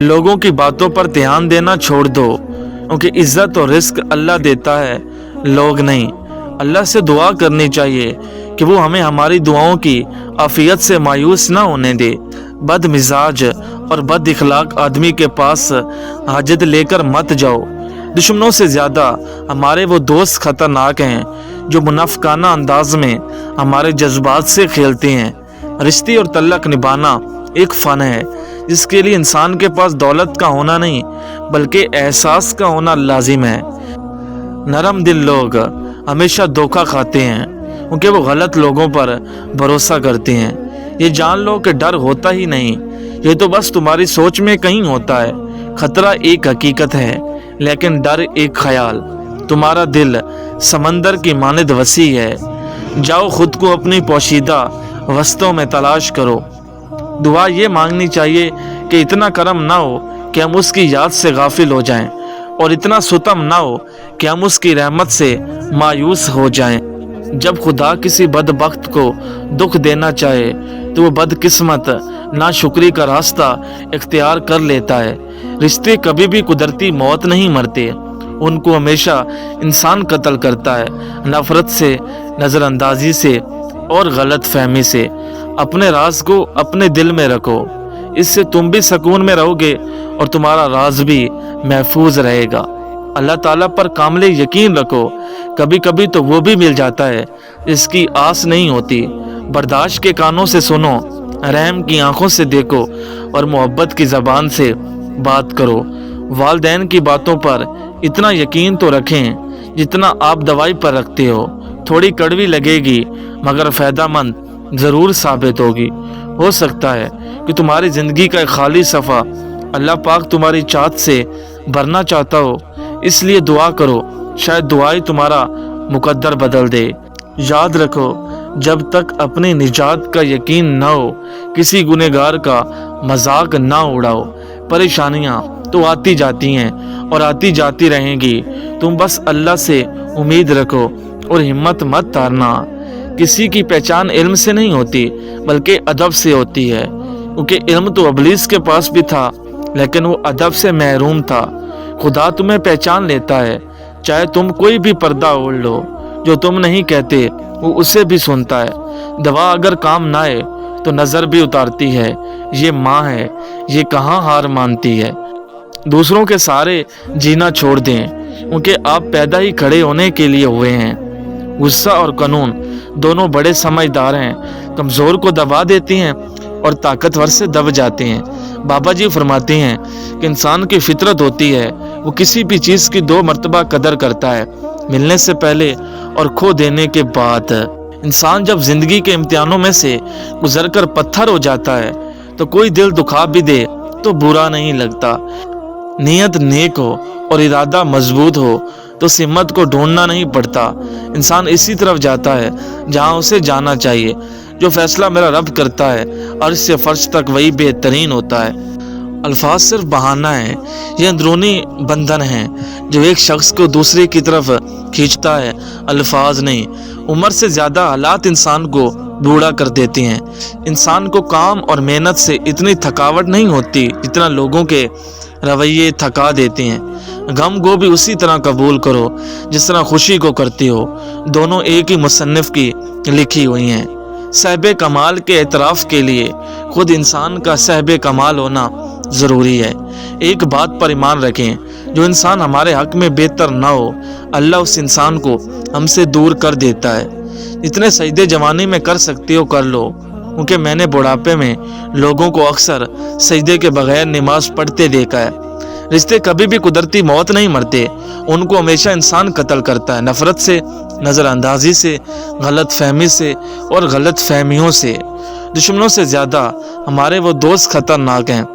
लोगों की बातों पर ध्यान देना छोड़ दो, क्योंकि इज्जत और रिस्क अल्लाह देता है, लोग नहीं। अल्लाह से दुआ करनी चाहिए कि वो हमें हमारी दुआओं की आफियत से मायूस ना होने दे। बद मिजाज और बद इखलाक आदमी के पास हाजत लेकर मत जाओ। दुश्मनों से ज़्यादा हमारे वो दोस्त खतरनाक हैं जो मुनाफिकाना अंदाज में हमारे जज्बात से खेलते हैं। रिश्ते और तल्लक निभाना एक फ़न है जिसके लिए इंसान के पास दौलत का होना नहीं बल्कि एहसास का होना लाजिम है। नरम दिल लोग हमेशा धोखा खाते हैं क्योंकि वो गलत लोगों पर भरोसा करते हैं। ये जान लो कि डर होता ही नहीं, ये तो बस तुम्हारी सोच में कहीं होता है। खतरा एक हकीकत है लेकिन डर एक ख्याल। तुम्हारा दिल समंदर की मानिद वसी है। जाओ खुद को अपनी पोशीदा वस्तों में तलाश करो। दुआ ये मांगनी चाहिए कि इतना करम ना हो कि हम उसकी याद से गाफिल हो जाएं, और इतना सुतम ना हो कि हम उसकी रहमत से मायूस हो जाएं। जब खुदा किसी बदबख्त को दुख देना चाहे तो वो बदकिस्मत नाशुक्री का रास्ता इख्तियार कर लेता है। रिश्ते कभी भी कुदरती मौत नहीं मरते, उनको हमेशा इंसान कत्ल करता है, नफरत से, नज़रअंदाजी से और गलत फहमी से। अपने राज को अपने दिल में रखो, इससे तुम भी सुकून में रहोगे और तुम्हारा राज भी महफूज रहेगा। अल्लाह ताला पर कामिल यकीन रखो, कभी कभी तो वो भी मिल जाता है जिसकी आस नहीं होती। बर्दाश्त के कानों से सुनो, रहम की आंखों से देखो और मोहब्बत की ज़बान से बात करो। वालिदैन की बातों पर इतना यकीन तो रखें जितना आप दवाई पर रखते हो। थोड़ी कड़वी लगेगी मगर फ़ायदेमंद ज़रूर साबित होगी। हो सकता है कि तुम्हारी ज़िंदगी का एक खाली सफ़ा अल्लाह पाक तुम्हारी चाहत से भरना चाहता हो, इसलिए दुआ करो, शायद दुआई तुम्हारा मुकद्दर बदल दे। याद रखो, जब तक अपनी निजात का यकीन न हो किसी गुनहगार का मजाक ना उड़ाओ। परेशानियाँ तो आती जाती हैं और आती जाती रहेंगी, तुम बस अल्लाह से उम्मीद रखो और हिम्मत मत हारना। किसी की पहचान इल्म से नहीं होती बल्कि अदब से होती है, क्योंकि इल्म तो इब्लीस के पास भी था लेकिन वो अदब से महरूम था। खुदा तुम्हें पहचान लेता है, चाहे तुम कोई भी पर्दा ओढ़ लो। जो तुम नहीं कहते वो उसे भी सुनता है। दवा अगर काम ना आए तो नज़र भी उतारती है। ये माँ है, ये कहाँ हार मानती है। दूसरों के सहारे जीना छोड़ दें, क्योंकि आप पैदा ही खड़े होने के लिए हुए हैं। गुस्सा और कानून दोनों बड़े समझदार हैं, कमज़ोर को दबा देती हैं और ताकतवर से दब जाते हैं। बाबा जी फरमाते हैं कि इंसान की फितरत होती है, वो किसी भी चीज़ की 2 मरतबा कदर करता है, मिलने से पहले और खो देने के बाद। इंसान जब ज़िंदगी के इम्तिहानों में से गुजर कर पत्थर हो जाता है तो कोई दिल दुखा भी दे तो बुरा नहीं लगता। नीयत नेक हो और इरादा मजबूत हो तो हिम्मत को ढूंढना नहीं पड़ता। इंसान इसी तरफ जाता है जहां उसे जाना चाहिए। जो फैसला मेरा रब करता है अर्श से फर्श तक वही बेहतरीन होता है। अल्फाज सिर्फ बहाना है, ये अंदरूनी बंधन है जो एक शख्स को दूसरे की तरफ खींचता है, अल्फाज नहीं। उम्र से ज़्यादा हालात इंसान को बूढ़ा कर देते हैं। इंसान को काम और मेहनत से इतनी थकावट नहीं होती जितना लोगों के रवैये थका देते हैं। गम को भी उसी तरह कबूल करो जिस तरह खुशी को करती हो। दोनों एक ही मुसन्निफ की लिखी हुई हैं। साहिब कमाल के एतराफ़ के लिए खुद इंसान का साहिब कमाल होना ज़रूरी है। एक बात पर ईमान रखें, जो इंसान हमारे हक में बेहतर ना हो अल्लाह उस इंसान को हमसे दूर कर देता है। जितने सजदे जवानी में कर सकते हो कर लो, क्योंकि मैंने बुढ़ापे में लोगों को अक्सर सजदे के बगैर नमाज पढ़ते देखा है। रिश्ते कभी भी कुदरती मौत नहीं मरते, उनको हमेशा इंसान कत्ल करता है, नफरत से, नज़रअंदाजी से, गलत फहमी से और गलत फहमियों से। दुश्मनों से ज़्यादा हमारे वो दोस्त खतरनाक हैं।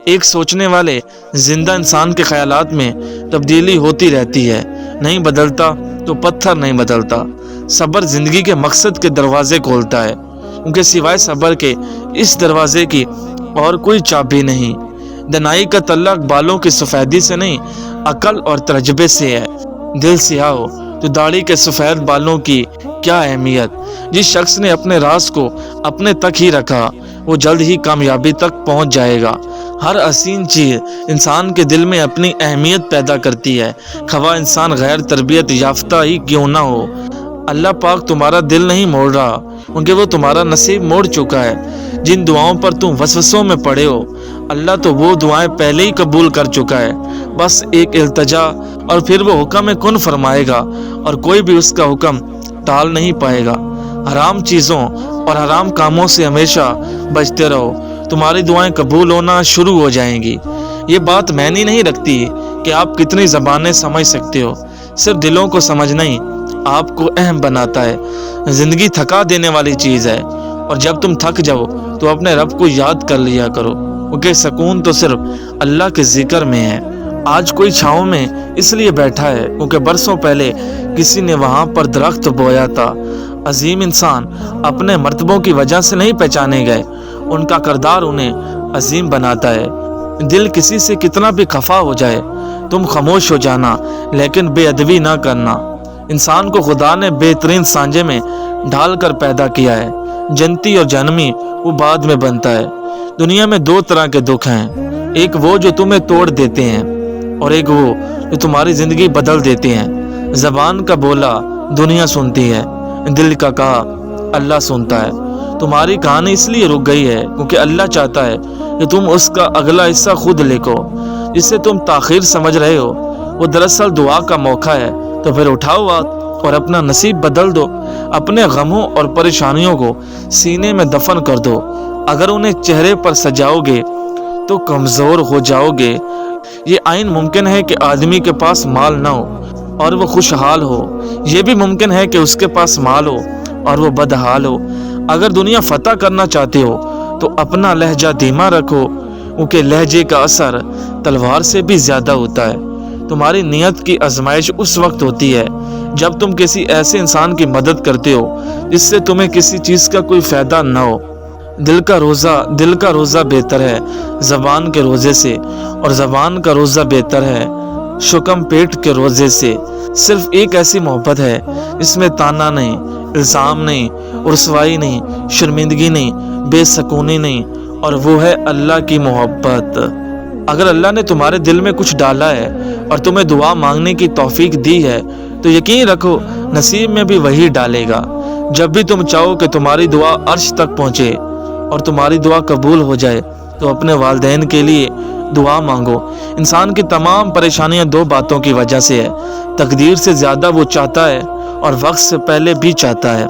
एक सोचने वाले जिंदा इंसान के ख्यालात में तब्दीली होती रहती है, नहीं बदलता तो पत्थर नहीं बदलता। सब्र ज़िंदगी के मकसद के दरवाजे खोलता है, उनके सिवाय सब्र के इस दरवाजे की और कोई चाबी नहीं। दनाई का तल्लक बालों की सफ़ेदी से नहीं, अकल और तजर्बे से है। दिल सियाह हो तो दाढ़ी के सफ़ेद बालों की क्या अहमियत। जिस शख्स ने अपने राज को अपने तक ही रखा वो जल्द ही कामयाबी तक पहुंच जाएगा। ہر حسین چیز انسان کے دل میں اپنی اہمیت پیدا کرتی ہے، خواہ انسان غیر تربیت یافتہ ہی کیوں نہ ہو۔ اللہ پاک تمہارا دل نہیں موڑ رہا، کیونکہ وہ تمہارا نصیب موڑ چکا ہے۔ جن دعاؤں پر تم وسوسوں میں پڑے ہو، اللہ تو وہ دعائیں پہلے ہی قبول کر چکا ہے۔ بس ایک التجا اور پھر وہ حکم کن فرمائے گا، اور کوئی بھی اس کا حکم ٹال نہیں پائے گا۔ حرام چیزوں اور حرام کاموں سے ہمیشہ بچتے رہو، تمہاری دعائیں قبول ہونا شروع ہو جائیں گی۔ یہ بات معنی نہیں رکھتی کہ آپ کتنی زبانیں سمجھ سکتے ہو، صرف دلوں کو سمجھنا ہی آپ کو اہم بناتا ہے۔ زندگی تھکا دینے والی چیز ہے، اور جب تم تھک جاؤ تو اپنے رب کو یاد کر لیا کرو، کیونکہ سکون تو صرف اللہ کے ذکر میں ہے۔ آج کوئی چھاؤں میں اس لیے بیٹھا ہے کیونکہ برسوں پہلے کسی نے وہاں پر درخت بویا تھا۔ عظیم انسان اپنے مرتبوں کی وجہ سے نہیں پہچانے گئے، ان کا کردار انہیں عظیم بناتا ہے۔ دل کسی سے کتنا بھی خفا ہو جائے، تم خاموش ہو جانا، لیکن بے ادبی نہ کرنا۔ انسان کو خدا نے بہترین سانجے میں ڈھال کر پیدا کیا ہے، جنتی اور جہنمی وہ بعد میں بنتا ہے۔ دنیا میں دو طرح کے دکھ ہیں، ایک وہ جو تمہیں توڑ دیتے ہیں، اور ایک وہ جو تمہاری زندگی بدل دیتے ہیں۔ زبان کا بولا دنیا سنتی ہے، دل کا کہا اللہ سنتا ہے۔ تمہاری کہانی اس لیے رک گئی ہے کیونکہ اللہ چاہتا ہے کہ تم اس کا اگلا حصہ خود لکھو۔ جسے تم تاخیر سمجھ رہے ہو وہ دراصل دعا کا موقع ہے، تو پھر اٹھاؤ ہاتھ اور اپنا نصیب بدل دو۔ اپنے غموں اور پریشانیوں کو سینے میں دفن کر دو، اگر انہیں چہرے پر سجاؤ گے تو کمزور ہو جاؤ گے۔ یہ عین ممکن ہے کہ آدمی کے پاس مال نہ ہو اور وہ خوشحال ہو، یہ بھی ممکن ہے کہ اس کے پاس مال ہو اور وہ بدحال ہو۔ اگر دنیا فتح کرنا چاہتے ہو تو اپنا لہجہ دھیما رکھو، کیونکہ لہجے کا اثر تلوار سے بھی زیادہ ہوتا ہے۔ تمہاری نیت کی آزمائش اس وقت ہوتی ہے جب تم کسی ایسے انسان کی مدد کرتے ہو جس سے تمہیں کسی چیز کا کوئی فائدہ نہ ہو۔ دل کا روزہ بہتر ہے زبان کے روزے سے، اور زبان کا روزہ بہتر ہے شکم پیٹ کے روزے سے۔ صرف ایک ایسی محبت ہے جس میں تانا نہیں، الزام نہیں، رسوائی نہیں، شرمندگی نہیں، بے سکونی نہیں، اور وہ ہے اللہ کی محبت۔ اگر اللہ نے تمہارے دل میں کچھ ڈالا ہے اور تمہیں دعا مانگنے کی توفیق دی ہے تو یقین رکھو نصیب میں بھی وہی ڈالے گا۔ جب بھی تم چاہو کہ تمہاری دعا عرش تک پہنچے اور تمہاری دعا قبول ہو جائے تو اپنے والدین کے لیے دعا مانگو۔ انسان کی تمام پریشانیاں دو باتوں کی وجہ سے ہے، تقدیر سے زیادہ وہ چاہتا ہے اور وقت سے پہلے بھی چاہتا ہے۔